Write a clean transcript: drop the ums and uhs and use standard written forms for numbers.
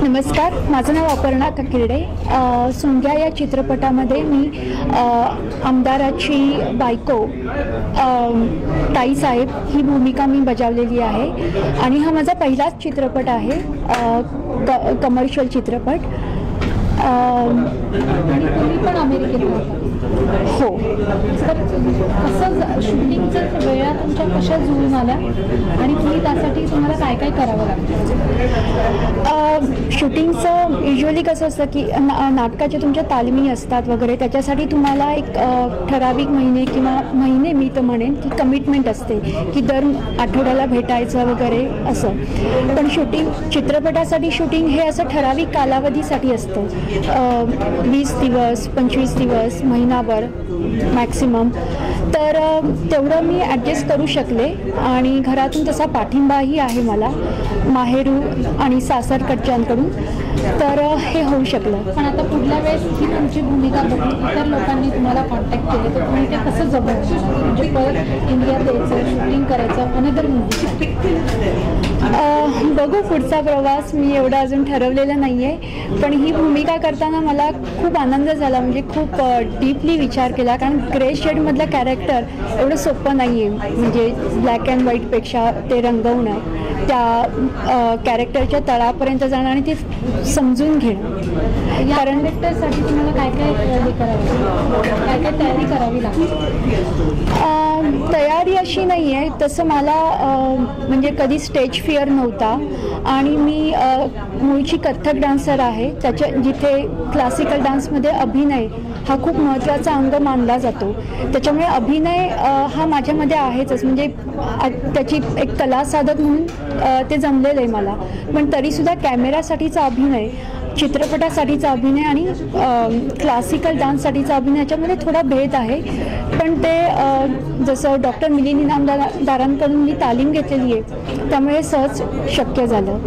नमस्कार, माझं नाव अपर्णा काकिर्डे। सोंग्या या चित्रपटामध्ये मी आमदाराची बायको ताईसाहेब ही भूमिका मी बजावलेली आहे आणि हा माझा पहिलाच चित्रपट आहे, कमर्शियल चित्रपट। आणि तुम्ही पण अमेरिकेत होता? हो। तर कसं शूटिंगच्या वेळा तुमच्या कशा जुळून आल्या आणि तुम्ही त्यासाठी तुम्हाला काय काय करावं लागतं? शूटिंगचं युजली कसं असतं की नाटकाच्या तुमच्या तालमी असतात वगैरे, त्याच्यासाठी तुम्हाला एक ठराविक महिने किंवा महिने मी तर म्हणेन की कमिटमेंट असते की दर आठवड्याला भेटायचं वगैरे असं। पण चित्रपटासाठी शूटिंग हे असं ठराविक कालावधीसाठी असतं, 20 दिवस 25 दिवस महिनाभर मॅक्सिमम। तर तेवढं मी ॲडजस्ट करू शकले आणि घरातून तसा पाठिंबाही आहे मला, माहेरू आणि सासरकडच्यांकडून, तर हे होऊ शकलं। पण आता पुढल्या वेळेस ही तुमची भूमिका बघून इतर लोकांनी तुम्हाला कॉन्टॅक्ट केले तर तुम्ही ते कसं जमवणार? म्हणजे परत इंडियात यायचं, शूटिंग करायचं, अनदर मूवी? बघू पुढचा प्रवास, मी एवढा अजून ठरवलेलं नाही आहे। पण ही भूमिका करताना मला खूप आनंद झाला, म्हणजे खूप डीपली विचार केला, कारण ग्रे शेडमधलं कॅरेक्टर एवढं सोपं नाही आहे, म्हणजे ब्लॅक अँड व्हाईटपेक्षा ते रंगवणं, त्या कॅरेक्टरच्या तळापर्यंत जाणं आणि ते समजून घेणं। या कॅरेक्टरसाठी तुम्हाला काय काय तयारी करावी लागते? तयारी अशी नाही आहे तसं, मला म्हणजे कधी स्टेज फिअर नव्हता आणि मी मूळची कथ्थक डान्सर आहे, जिथे क्लासिकल डान्समध्ये अभिनय हा खूप महत्त्वाचा अंग मानला जातो, त्याच्यामुळे अभिनय हा माझ्यामध्ये आहेच, म्हणजे त्याची एक कला साधक म्हणून ते जमलेलं आहे मला। पण तरीसुद्धा कॅमेरासाठीचा अभिनय, चित्रपटासाठीचा अभिनय आणि क्लासिकल डान्ससाठीचा अभिनय याच्यामध्ये थोडा भेद आहे। पण ते जसं डॉक्टर मिलिंद इनामदारांकडून मी तालीम घेतलेली आहे, त्यामुळे सहज शक्य झालं।